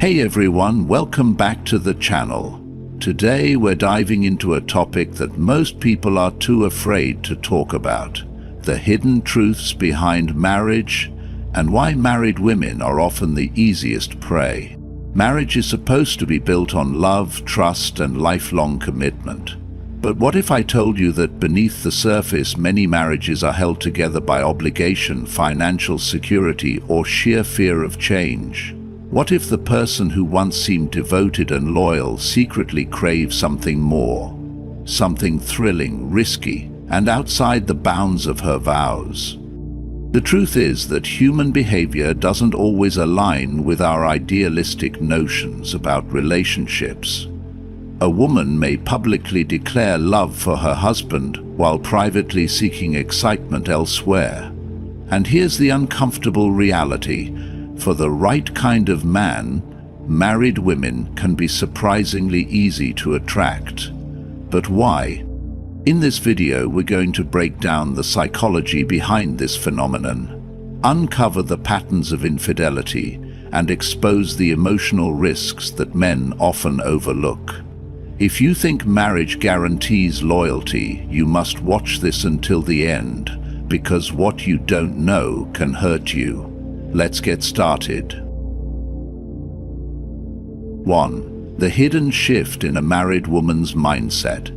Hey everyone, welcome back to the channel. Today we're diving into a topic that most people are too afraid to talk about: the hidden truths behind marriage and why married women are often the easiest prey. Marriage is supposed to be built on love, trust, and lifelong commitment. But what if I told you that beneath the surface many marriages are held together by obligation, financial security, or sheer fear of change? What if the person who once seemed devoted and loyal secretly craves something more? Something thrilling, risky, and outside the bounds of her vows? The truth is that human behavior doesn't always align with our idealistic notions about relationships. A woman may publicly declare love for her husband while privately seeking excitement elsewhere. And here's the uncomfortable reality: for the right kind of man, married women can be surprisingly easy to attract. But why? In this video, we're going to break down the psychology behind this phenomenon, uncover the patterns of infidelity, and expose the emotional risks that men often overlook. If you think marriage guarantees loyalty, you must watch this until the end, because what you don't know can hurt you. Let's get started. 1. The hidden shift in a married woman's mindset.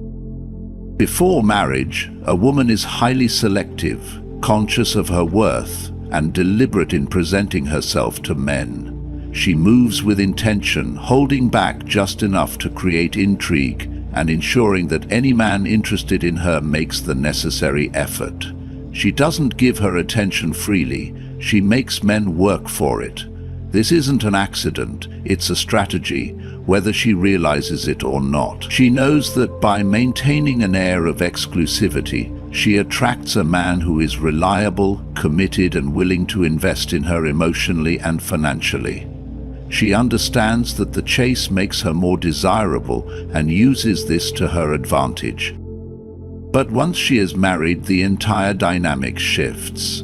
Before marriage, a woman is highly selective, conscious of her worth, and deliberate in presenting herself to men. She moves with intention, holding back just enough to create intrigue and ensuring that any man interested in her makes the necessary effort. She doesn't give her attention freely. She makes men work for it. This isn't an accident, it's a strategy, whether she realizes it or not. She knows that by maintaining an air of exclusivity, she attracts a man who is reliable, committed, and willing to invest in her emotionally and financially. She understands that the chase makes her more desirable and uses this to her advantage. But once she is married, the entire dynamic shifts.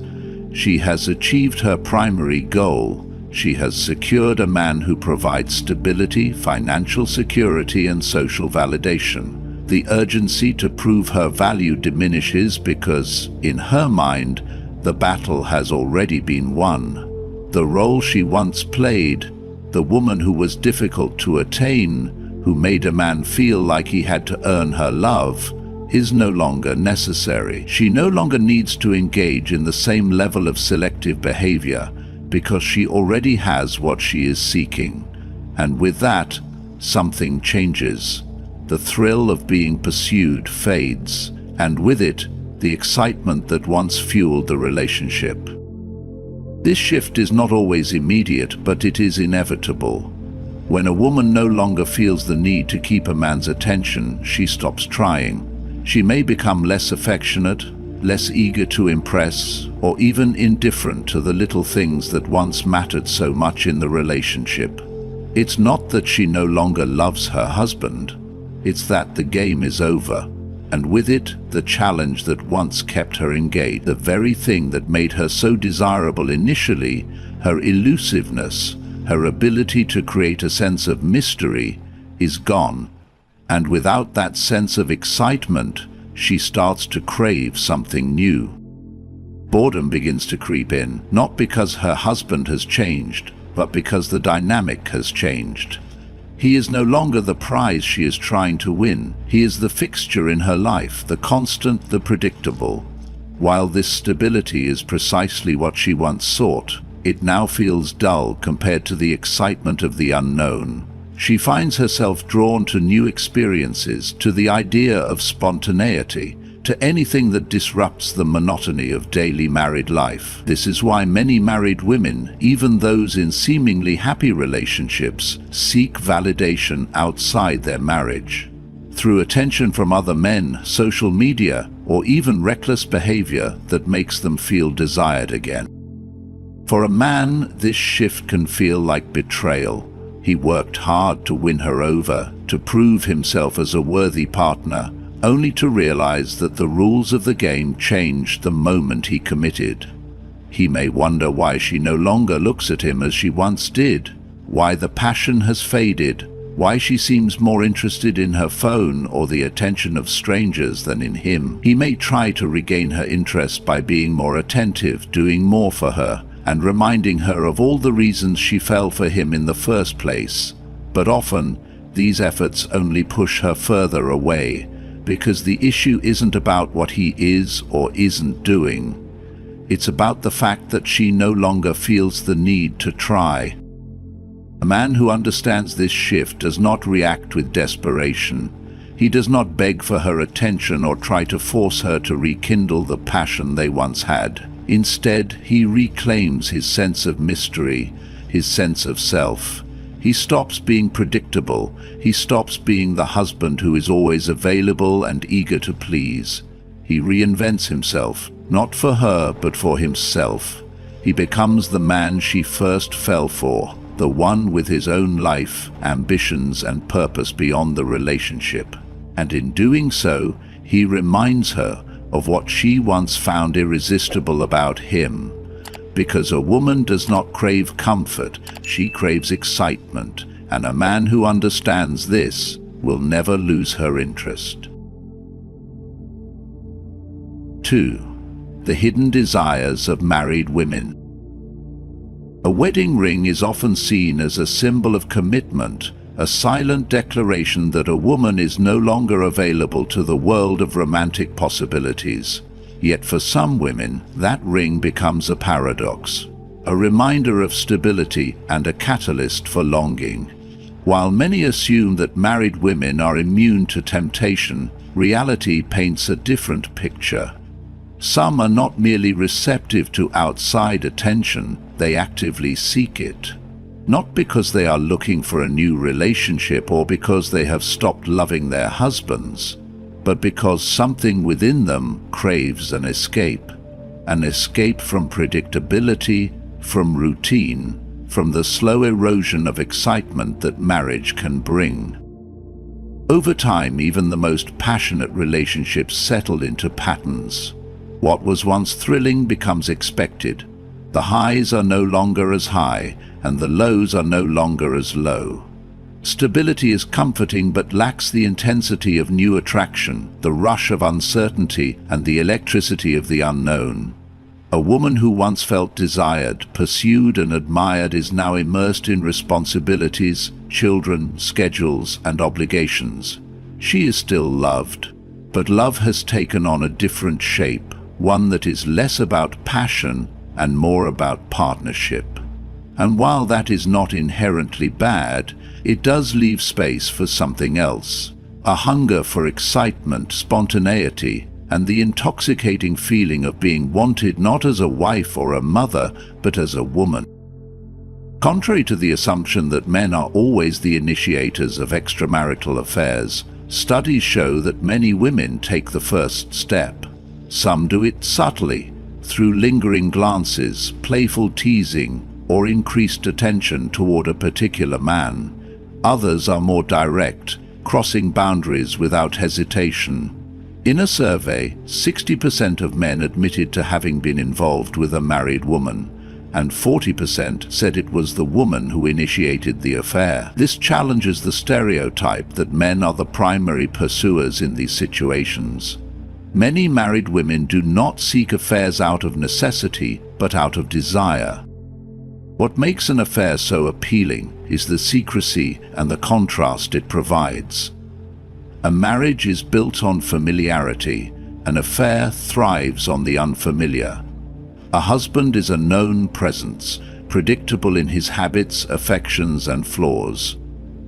She has achieved her primary goal. She has secured a man who provides stability, financial security, and social validation. The urgency to prove her value diminishes because, in her mind, the battle has already been won. The role she once played, the woman who was difficult to attain, who made a man feel like he had to earn her love, is no longer necessary. She no longer needs to engage in the same level of selective behavior because she already has what she is seeking. And with that, something changes. The thrill of being pursued fades, and with it, the excitement that once fueled the relationship. This shift is not always immediate, but it is inevitable. When a woman no longer feels the need to keep a man's attention, she stops trying. She may become less affectionate, less eager to impress, or even indifferent to the little things that once mattered so much in the relationship. It's not that she no longer loves her husband, it's that the game is over, and with it, the challenge that once kept her engaged. The very thing that made her so desirable initially, her elusiveness, her ability to create a sense of mystery, is gone. And without that sense of excitement, she starts to crave something new. Boredom begins to creep in, not because her husband has changed, but because the dynamic has changed. He is no longer the prize she is trying to win. He is the fixture in her life, the constant, the predictable. While this stability is precisely what she once sought, it now feels dull compared to the excitement of the unknown. She finds herself drawn to new experiences, to the idea of spontaneity, to anything that disrupts the monotony of daily married life. This is why many married women, even those in seemingly happy relationships, seek validation outside their marriage. Through attention from other men, social media, or even reckless behavior that makes them feel desired again. For a man, this shift can feel like betrayal. He worked hard to win her over, to prove himself as a worthy partner, only to realize that the rules of the game changed the moment he committed. He may wonder why she no longer looks at him as she once did, why the passion has faded, why she seems more interested in her phone or the attention of strangers than in him. He may try to regain her interest by being more attentive, doing more for her, and reminding her of all the reasons she fell for him in the first place. But often, these efforts only push her further away, because the issue isn't about what he is or isn't doing. It's about the fact that she no longer feels the need to try. A man who understands this shift does not react with desperation. He does not beg for her attention or try to force her to rekindle the passion they once had. Instead, he reclaims his sense of mystery, his sense of self. He stops being predictable. He stops being the husband who is always available and eager to please. He reinvents himself, not for her, but for himself. He becomes the man she first fell for, the one with his own life, ambitions, and purpose beyond the relationship. And in doing so, he reminds her of what she once found irresistible about him. Because a woman does not crave comfort, she craves excitement, and a man who understands this will never lose her interest. 2. The hidden desires of married women. A wedding ring is often seen as a symbol of commitment, a silent declaration that a woman is no longer available to the world of romantic possibilities. Yet for some women, that ring becomes a paradox, a reminder of stability and a catalyst for longing. While many assume that married women are immune to temptation, reality paints a different picture. Some are not merely receptive to outside attention, they actively seek it. Not because they are looking for a new relationship or because they have stopped loving their husbands, but because something within them craves an escape from predictability, from routine, from the slow erosion of excitement that marriage can bring. Over time, even the most passionate relationships settle into patterns. What was once thrilling becomes expected. The highs are no longer as high, and the lows are no longer as low. Stability is comforting but lacks the intensity of new attraction, the rush of uncertainty, and the electricity of the unknown. A woman who once felt desired, pursued, and admired is now immersed in responsibilities, children, schedules, and obligations. She is still loved, but love has taken on a different shape, one that is less about passion and more about partnership. And while that is not inherently bad, it does leave space for something else, a hunger for excitement, spontaneity, and the intoxicating feeling of being wanted not as a wife or a mother, but as a woman. Contrary to the assumption that men are always the initiators of extramarital affairs, studies show that many women take the first step. Some do it subtly, through lingering glances, playful teasing, or increased attention toward a particular man. Others are more direct, crossing boundaries without hesitation. In a survey, 60% of men admitted to having been involved with a married woman, and 40% said it was the woman who initiated the affair. This challenges the stereotype that men are the primary pursuers in these situations. Many married women do not seek affairs out of necessity, but out of desire. What makes an affair so appealing is the secrecy and the contrast it provides. A marriage is built on familiarity. An affair thrives on the unfamiliar. A husband is a known presence, predictable in his habits, affections, and flaws.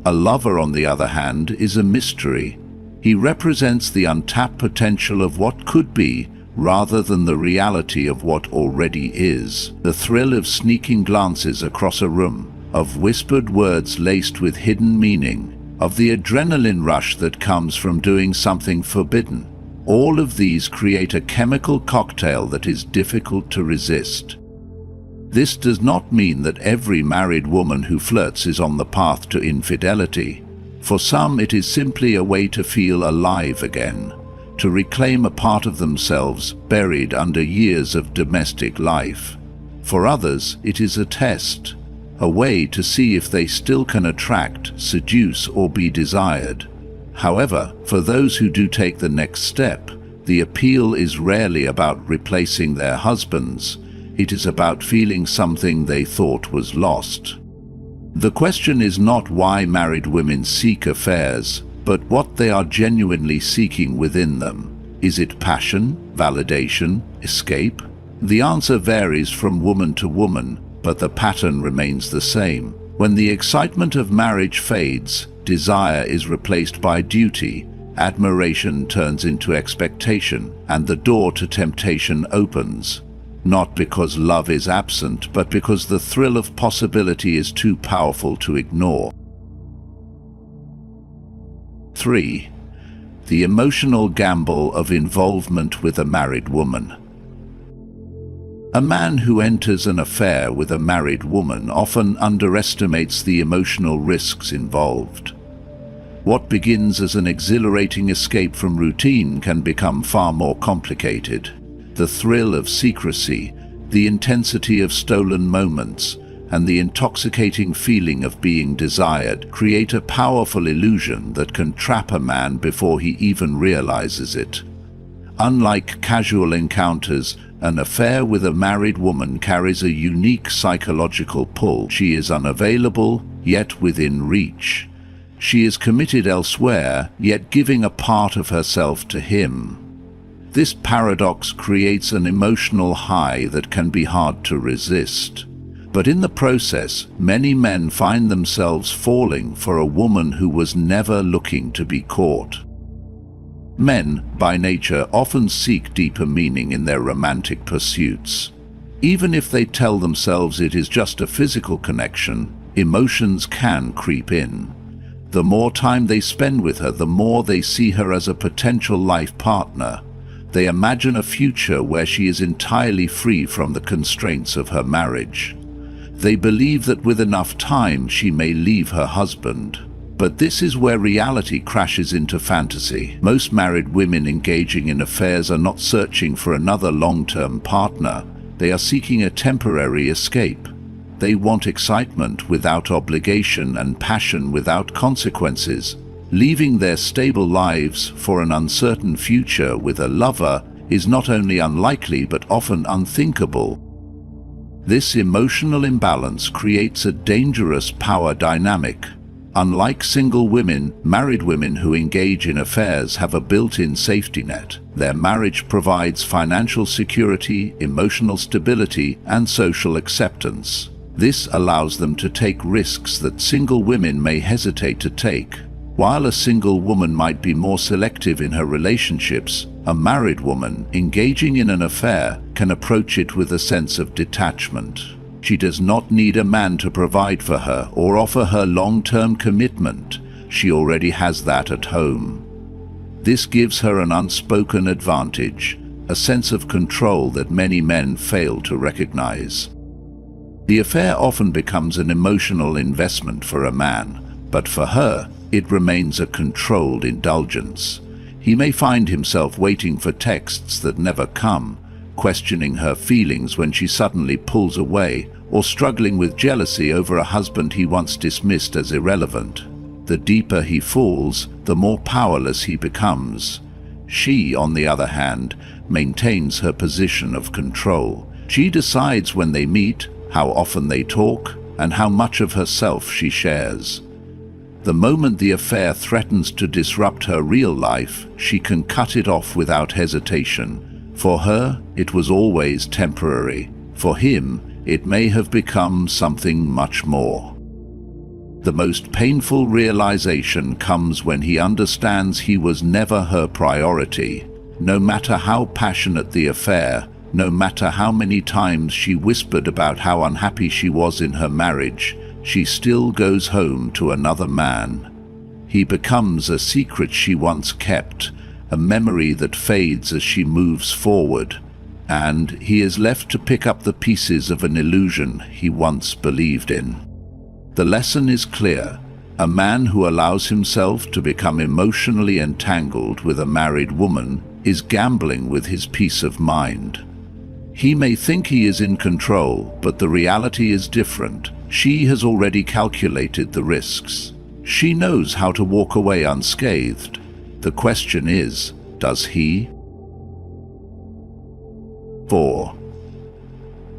A lover, on the other hand, is a mystery. He represents the untapped potential of what could be, rather than the reality of what already is. The thrill of sneaking glances across a room, of whispered words laced with hidden meaning, of the adrenaline rush that comes from doing something forbidden. All of these create a chemical cocktail that is difficult to resist. This does not mean that every married woman who flirts is on the path to infidelity. For some, it is simply a way to feel alive again, to reclaim a part of themselves buried under years of domestic life. For others, it is a test, a way to see if they still can attract, seduce, or be desired. However, for those who do take the next step, the appeal is rarely about replacing their husbands. It is about feeling something they thought was lost. The question is not why married women seek affairs, but what they are genuinely seeking within them. Is it passion, validation, escape? The answer varies from woman to woman, but the pattern remains the same. When the excitement of marriage fades, desire is replaced by duty, admiration turns into expectation, and the door to temptation opens. Not because love is absent, but because the thrill of possibility is too powerful to ignore. 3. The emotional gamble of involvement with a married woman. A man who enters an affair with a married woman often underestimates the emotional risks involved. What begins as an exhilarating escape from routine can become far more complicated. The thrill of secrecy, the intensity of stolen moments, and the intoxicating feeling of being desired create a powerful illusion that can trap a man before he even realizes it. Unlike casual encounters, an affair with a married woman carries a unique psychological pull. She is unavailable, yet within reach. She is committed elsewhere, yet giving a part of herself to him. This paradox creates an emotional high that can be hard to resist. But in the process, many men find themselves falling for a woman who was never looking to be caught. Men, by nature, often seek deeper meaning in their romantic pursuits. Even if they tell themselves it is just a physical connection, emotions can creep in. The more time they spend with her, the more they see her as a potential life partner. They imagine a future where she is entirely free from the constraints of her marriage. They believe that with enough time she may leave her husband. But this is where reality crashes into fantasy. Most married women engaging in affairs are not searching for another long-term partner. They are seeking a temporary escape. They want excitement without obligation and passion without consequences. Leaving their stable lives for an uncertain future with a lover is not only unlikely but often unthinkable. This emotional imbalance creates a dangerous power dynamic. Unlike single women, married women who engage in affairs have a built-in safety net. Their marriage provides financial security, emotional stability, and social acceptance. This allows them to take risks that single women may hesitate to take. While a single woman might be more selective in her relationships, a married woman engaging in an affair can approach it with a sense of detachment. She does not need a man to provide for her or offer her long-term commitment. She already has that at home. This gives her an unspoken advantage, a sense of control that many men fail to recognize. The affair often becomes an emotional investment for a man, but for her, it remains a controlled indulgence. He may find himself waiting for texts that never come, questioning her feelings when she suddenly pulls away, or struggling with jealousy over a husband he once dismissed as irrelevant. The deeper he falls, the more powerless he becomes. She, on the other hand, maintains her position of control. She decides when they meet, how often they talk, and how much of herself she shares. The moment the affair threatens to disrupt her real life, she can cut it off without hesitation. For her, it was always temporary. For him, it may have become something much more. The most painful realization comes when he understands he was never her priority. No matter how passionate the affair, no matter how many times she whispered about how unhappy she was in her marriage, she still goes home to another man. He becomes a secret she once kept, a memory that fades as she moves forward, and he is left to pick up the pieces of an illusion he once believed in. The lesson is clear. A man who allows himself to become emotionally entangled with a married woman is gambling with his peace of mind. He may think he is in control, but the reality is different. She has already calculated the risks. She knows how to walk away unscathed. The question is, does he? 4.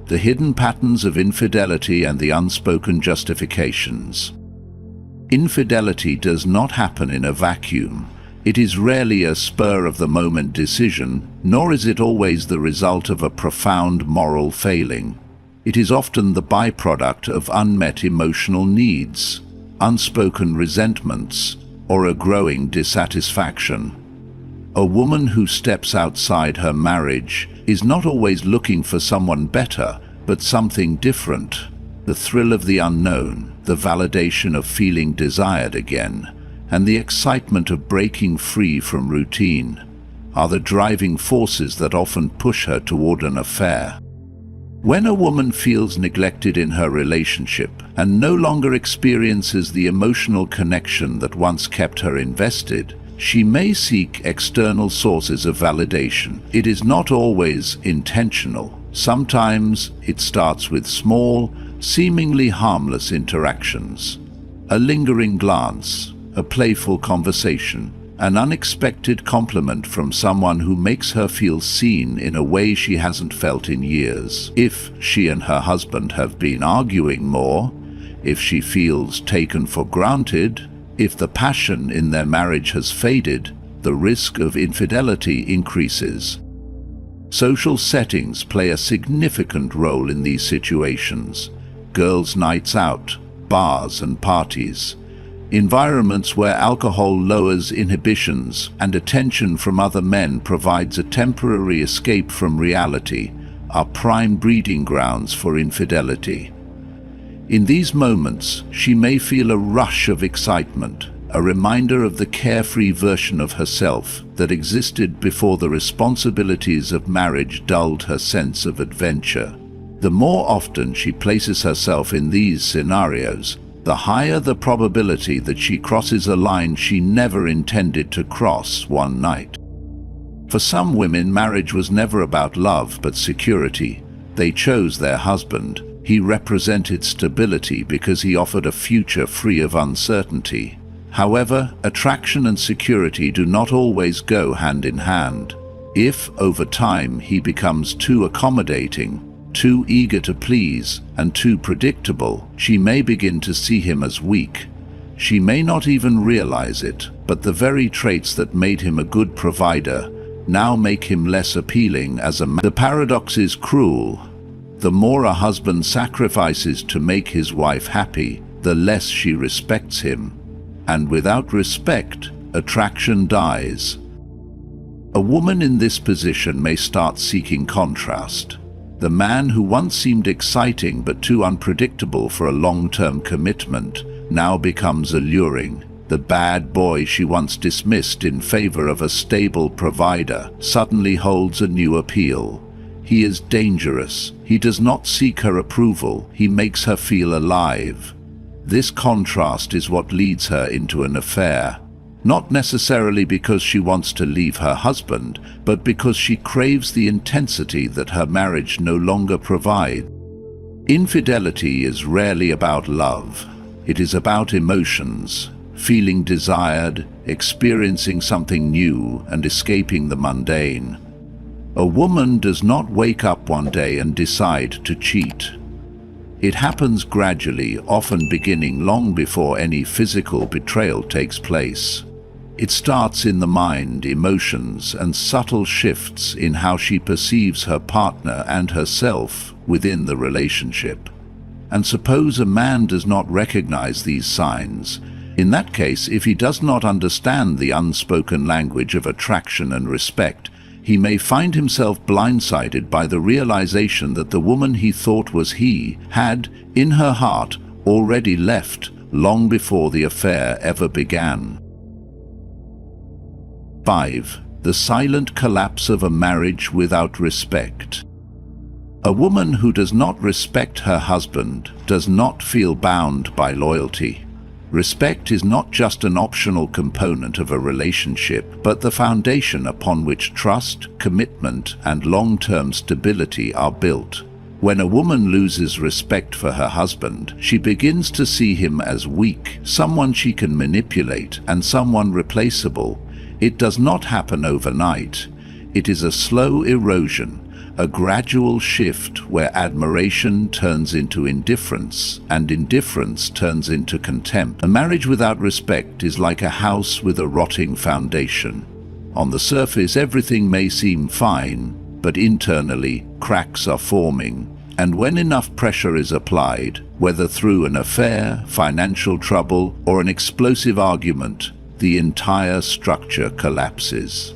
The hidden patterns of infidelity and the unspoken justifications. Infidelity does not happen in a vacuum. It is rarely a spur-of-the-moment decision, nor is it always the result of a profound moral failing. It is often the byproduct of unmet emotional needs, unspoken resentments, or a growing dissatisfaction. A woman who steps outside her marriage is not always looking for someone better, but something different. The thrill of the unknown, the validation of feeling desired again, and the excitement of breaking free from routine are the driving forces that often push her toward an affair. When a woman feels neglected in her relationship and no longer experiences the emotional connection that once kept her invested, she may seek external sources of validation. It is not always intentional. Sometimes it starts with small, seemingly harmless interactions. A lingering glance, a playful conversation, an unexpected compliment from someone who makes her feel seen in a way she hasn't felt in years. If she and her husband have been arguing more, if she feels taken for granted, if the passion in their marriage has faded, the risk of infidelity increases. Social settings play a significant role in these situations. Girls' nights out, bars and parties, environments where alcohol lowers inhibitions and attention from other men provides a temporary escape from reality, are prime breeding grounds for infidelity. In these moments, she may feel a rush of excitement, a reminder of the carefree version of herself that existed before the responsibilities of marriage dulled her sense of adventure. The more often she places herself in these scenarios, the higher the probability that she crosses a line she never intended to cross one night. For some women, marriage was never about love but security. They chose their husband. He represented stability because he offered a future free of uncertainty. However, attraction and security do not always go hand in hand. If, over time, he becomes too accommodating, too eager to please, and too predictable, she may begin to see him as weak. She may not even realize it, but the very traits that made him a good provider now make him less appealing as a man. The paradox is cruel. The more a husband sacrifices to make his wife happy, the less she respects him. And without respect, attraction dies. A woman in this position may start seeking contrast. The man who once seemed exciting but too unpredictable for a long-term commitment now becomes alluring. The bad boy she once dismissed in favor of a stable provider suddenly holds a new appeal. He is dangerous. He does not seek her approval. He makes her feel alive. This contrast is what leads her into an affair. Not necessarily because she wants to leave her husband, but because she craves the intensity that her marriage no longer provides. Infidelity is rarely about love. It is about emotions, feeling desired, experiencing something new, and escaping the mundane. A woman does not wake up one day and decide to cheat. It happens gradually, often beginning long before any physical betrayal takes place. It starts in the mind, emotions, and subtle shifts in how she perceives her partner and herself within the relationship. And suppose a man does not recognize these signs. In that case, if he does not understand the unspoken language of attraction and respect, he may find himself blindsided by the realization that the woman he thought was he had, in her heart, already left long before the affair ever began. 5. The silent collapse of a marriage without respect. A woman who does not respect her husband does not feel bound by loyalty. Respect is not just an optional component of a relationship, but the foundation upon which trust, commitment, and long-term stability are built. When a woman loses respect for her husband, she begins to see him as weak, someone she can manipulate, and someone replaceable. It does not happen overnight. It is a slow erosion, a gradual shift where admiration turns into indifference, and indifference turns into contempt. A marriage without respect is like a house with a rotting foundation. On the surface, everything may seem fine, but internally, cracks are forming. And when enough pressure is applied, whether through an affair, financial trouble, or an explosive argument, the entire structure collapses.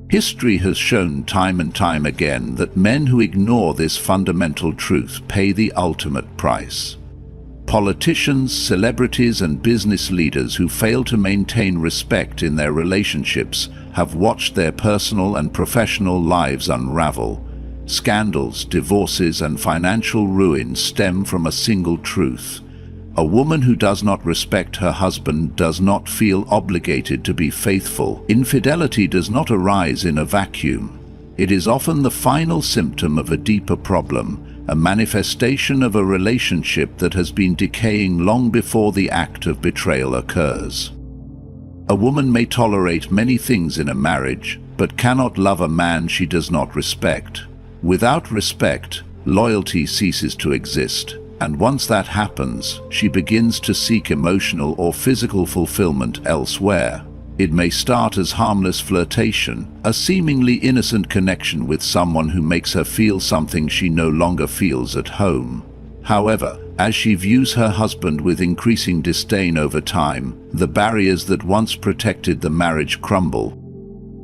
History has shown time and time again that men who ignore this fundamental truth pay the ultimate price. Politicians, celebrities, and business leaders who fail to maintain respect in their relationships have watched their personal and professional lives unravel. Scandals, divorces, and financial ruin stem from a single truth. A woman who does not respect her husband does not feel obligated to be faithful. Infidelity does not arise in a vacuum. It is often the final symptom of a deeper problem, a manifestation of a relationship that has been decaying long before the act of betrayal occurs. A woman may tolerate many things in a marriage, but cannot love a man she does not respect. Without respect, loyalty ceases to exist, and once that happens, she begins to seek emotional or physical fulfillment elsewhere. It may start as harmless flirtation, a seemingly innocent connection with someone who makes her feel something she no longer feels at home. However, as she views her husband with increasing disdain over time, the barriers that once protected the marriage crumble.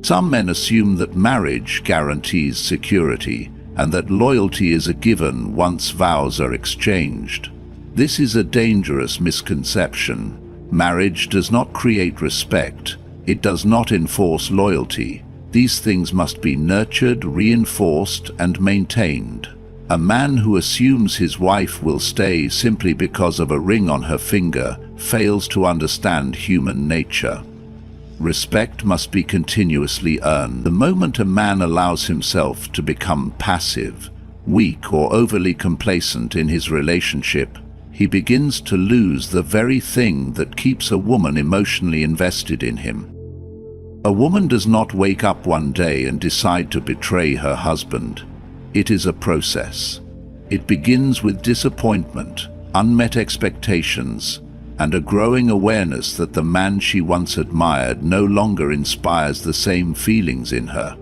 Some men assume that marriage guarantees security, and that loyalty is a given once vows are exchanged. This is a dangerous misconception. Marriage does not create respect. It does not enforce loyalty. These things must be nurtured, reinforced, and maintained. A man who assumes his wife will stay simply because of a ring on her finger fails to understand human nature. Respect must be continuously earned. The moment a man allows himself to become passive, weak, or overly complacent in his relationship, he begins to lose the very thing that keeps a woman emotionally invested in him. A woman does not wake up one day and decide to betray her husband. It is a process. It begins with disappointment, unmet expectations, and a growing awareness that the man she once admired no longer inspires the same feelings in her.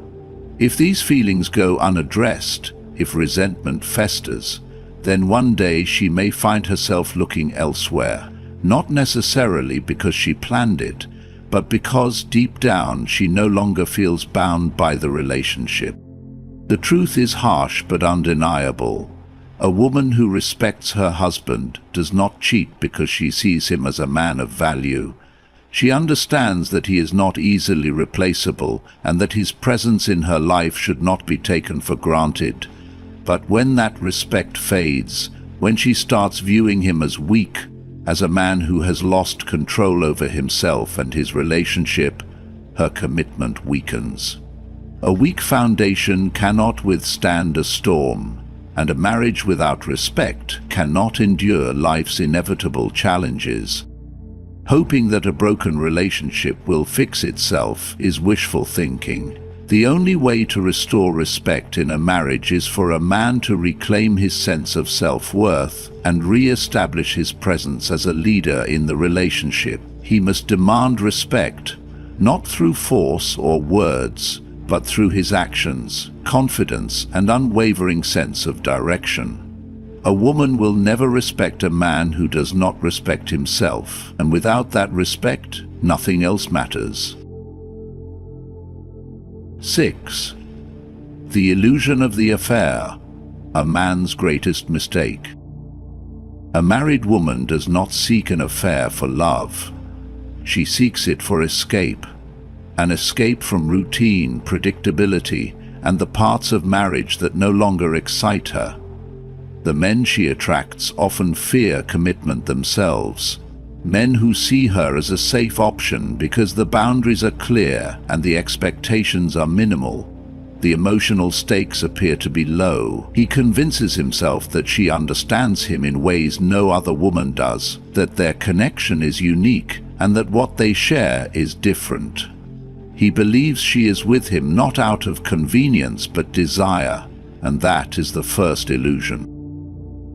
If these feelings go unaddressed, if resentment festers, then one day she may find herself looking elsewhere, not necessarily because she planned it, but because deep down she no longer feels bound by the relationship. The truth is harsh but undeniable. A woman who respects her husband does not cheat because she sees him as a man of value. She understands that he is not easily replaceable and that his presence in her life should not be taken for granted. But when that respect fades, when she starts viewing him as weak, as a man who has lost control over himself and his relationship, her commitment weakens. A weak foundation cannot withstand a storm, and a marriage without respect cannot endure life's inevitable challenges. Hoping that a broken relationship will fix itself is wishful thinking. The only way to restore respect in a marriage is for a man to reclaim his sense of self-worth and re-establish his presence as a leader in the relationship. He must demand respect, not through force or words, but through his actions, confidence, and unwavering sense of direction. A woman will never respect a man who does not respect himself, and without that respect, nothing else matters. 6. The illusion of the affair, a man's greatest mistake. A married woman does not seek an affair for love. She seeks it for escape, an escape from routine, predictability, and the parts of marriage that no longer excite her. The men she attracts often fear commitment themselves. Men who see her as a safe option because the boundaries are clear and the expectations are minimal. The emotional stakes appear to be low. He convinces himself that she understands him in ways no other woman does, that their connection is unique, and that what they share is different. He believes she is with him not out of convenience but desire, and that is the first illusion.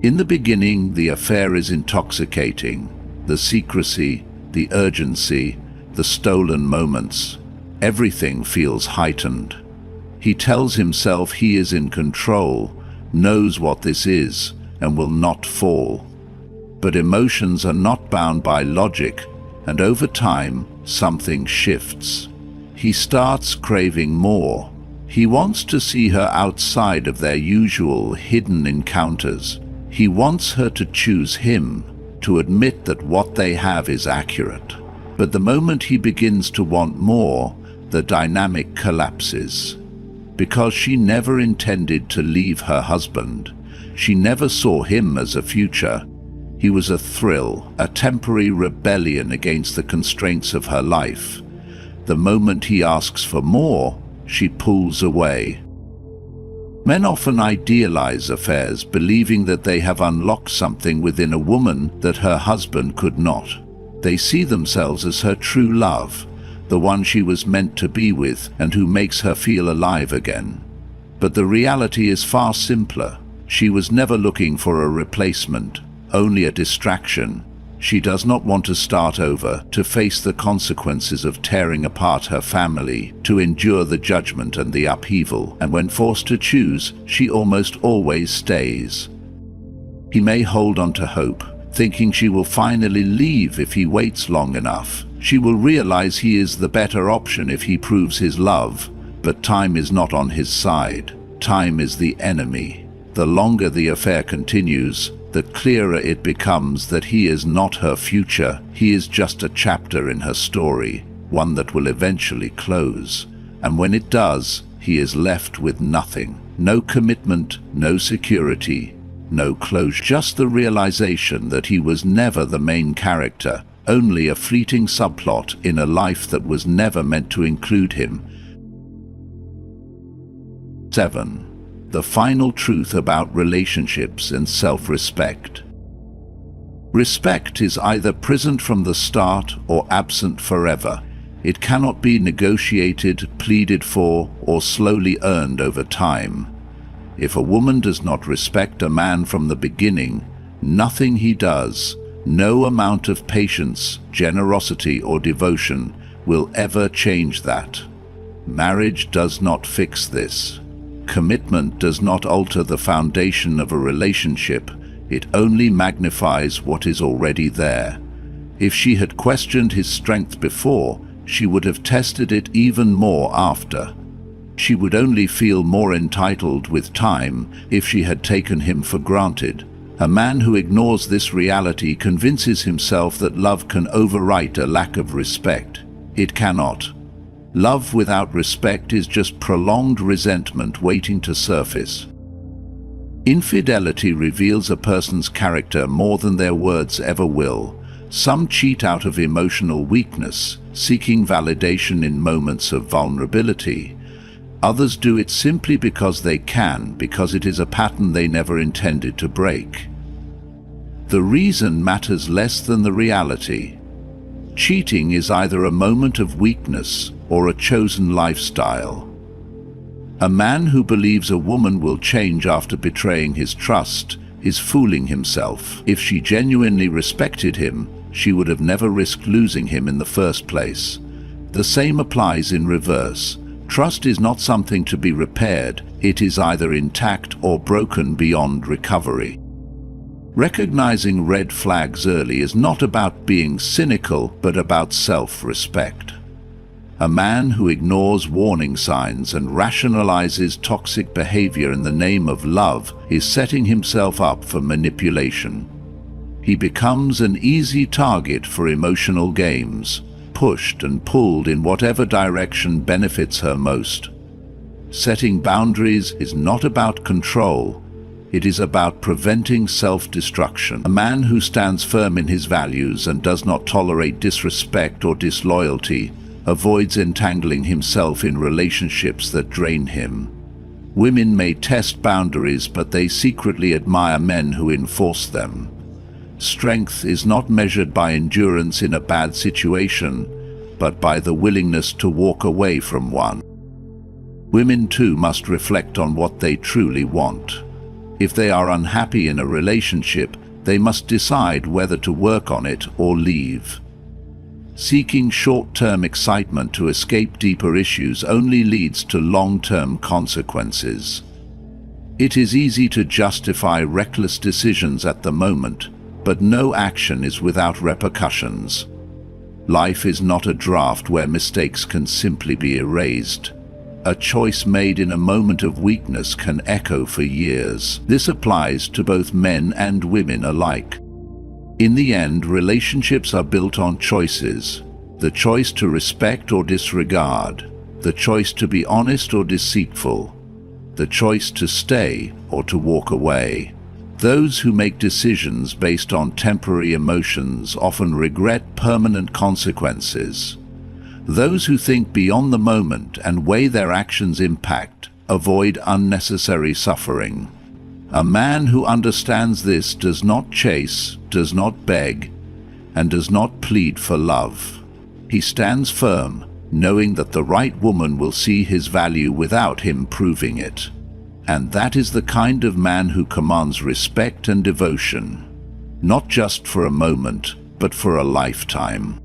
In the beginning, the affair is intoxicating. The secrecy, the urgency, the stolen moments, everything feels heightened. He tells himself he is in control, knows what this is, and will not fall. But emotions are not bound by logic, and over time, something shifts. He starts craving more. He wants to see her outside of their usual hidden encounters. He wants her to choose him, to admit that what they have is accurate. But the moment he begins to want more, the dynamic collapses. Because she never intended to leave her husband. She never saw him as a future. He was a thrill, a temporary rebellion against the constraints of her life. The moment he asks for more, she pulls away. Men often idealize affairs, believing that they have unlocked something within a woman that her husband could not. They see themselves as her true love, the one she was meant to be with and who makes her feel alive again. But the reality is far simpler. She was never looking for a replacement, only a distraction. She does not want to start over, to face the consequences of tearing apart her family, to endure the judgment and the upheaval, and when forced to choose, she almost always stays. He may hold on to hope, thinking she will finally leave if he waits long enough. She will realize he is the better option if he proves his love, but time is not on his side. Time is the enemy. The longer the affair continues, the clearer it becomes that he is not her future. He is just a chapter in her story, one that will eventually close. And when it does, he is left with nothing. No commitment, no security, no closure. Just the realization that he was never the main character, only a fleeting subplot in a life that was never meant to include him. 7. The final truth about relationships and self-respect. Respect is either present from the start or absent forever. It cannot be negotiated, pleaded for, or slowly earned over time. If a woman does not respect a man from the beginning, nothing he does, no amount of patience, generosity, or devotion will ever change that. Marriage does not fix this. Commitment does not alter the foundation of a relationship. It only magnifies what is already there. If she had questioned his strength before, she would have tested it even more after. She would only feel more entitled with time if she had taken him for granted. A man who ignores this reality convinces himself that love can overwrite a lack of respect. It cannot. Love without respect is just prolonged resentment waiting to surface. Infidelity reveals a person's character more than their words ever will. Some cheat out of emotional weakness, seeking validation in moments of vulnerability. Others do it simply because they can, because it is a pattern they never intended to break. The reason matters less than the reality. Cheating is either a moment of weakness or a chosen lifestyle. A man who believes a woman will change after betraying his trust is fooling himself. If she genuinely respected him, she would have never risked losing him in the first place. The same applies in reverse. Trust is not something to be repaired. It is either intact or broken beyond recovery. Recognizing red flags early is not about being cynical, but about self-respect. A man who ignores warning signs and rationalizes toxic behavior in the name of love is setting himself up for manipulation. He becomes an easy target for emotional games, pushed and pulled in whatever direction benefits her most. Setting boundaries is not about control. It is about preventing self-destruction. A man who stands firm in his values and does not tolerate disrespect or disloyalty avoids entangling himself in relationships that drain him. Women may test boundaries, but they secretly admire men who enforce them. Strength is not measured by endurance in a bad situation, but by the willingness to walk away from one. Women too must reflect on what they truly want. If they are unhappy in a relationship, they must decide whether to work on it or leave. Seeking short-term excitement to escape deeper issues only leads to long-term consequences. It is easy to justify reckless decisions at the moment, but no action is without repercussions. Life is not a draft where mistakes can simply be erased. A choice made in a moment of weakness can echo for years. This applies to both men and women alike. In the end, relationships are built on choices. The choice to respect or disregard, the choice to be honest or deceitful, the choice to stay or to walk away. Those who make decisions based on temporary emotions often regret permanent consequences. Those who think beyond the moment and weigh their actions' impact avoid unnecessary suffering. A man who understands this does not chase, does not beg, and does not plead for love. He stands firm, knowing that the right woman will see his value without him proving it. And that is the kind of man who commands respect and devotion, not just for a moment, but for a lifetime.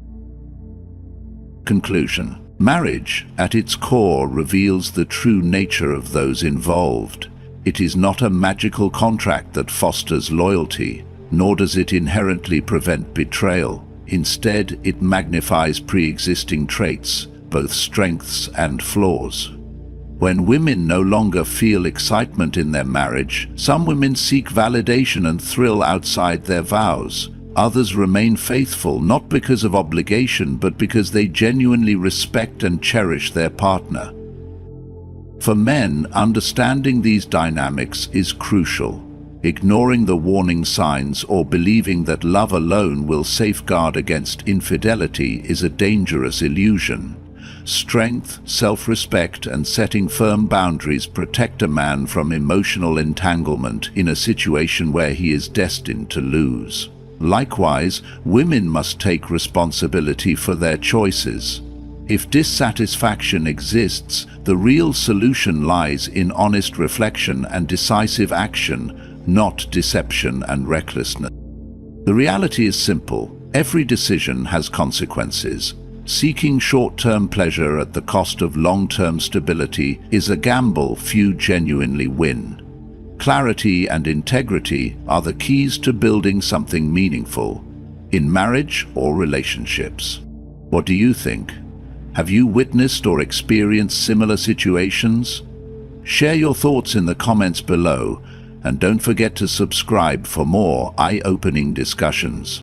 Conclusion. Marriage, at its core, reveals the true nature of those involved. It is not a magical contract that fosters loyalty, nor does it inherently prevent betrayal. Instead, it magnifies pre-existing traits, both strengths and flaws. When women no longer feel excitement in their marriage, some women seek validation and thrill outside their vows. Others remain faithful not because of obligation, but because they genuinely respect and cherish their partner. For men, understanding these dynamics is crucial. Ignoring the warning signs or believing that love alone will safeguard against infidelity is a dangerous illusion. Strength, self-respect, and setting firm boundaries protect a man from emotional entanglement in a situation where he is destined to lose. Likewise, women must take responsibility for their choices. If dissatisfaction exists, the real solution lies in honest reflection and decisive action, not deception and recklessness. The reality is simple. Every decision has consequences. Seeking short-term pleasure at the cost of long-term stability is a gamble few genuinely win. Clarity and integrity are the keys to building something meaningful, in marriage or relationships. What do you think? Have you witnessed or experienced similar situations? Share your thoughts in the comments below, and don't forget to subscribe for more eye-opening discussions.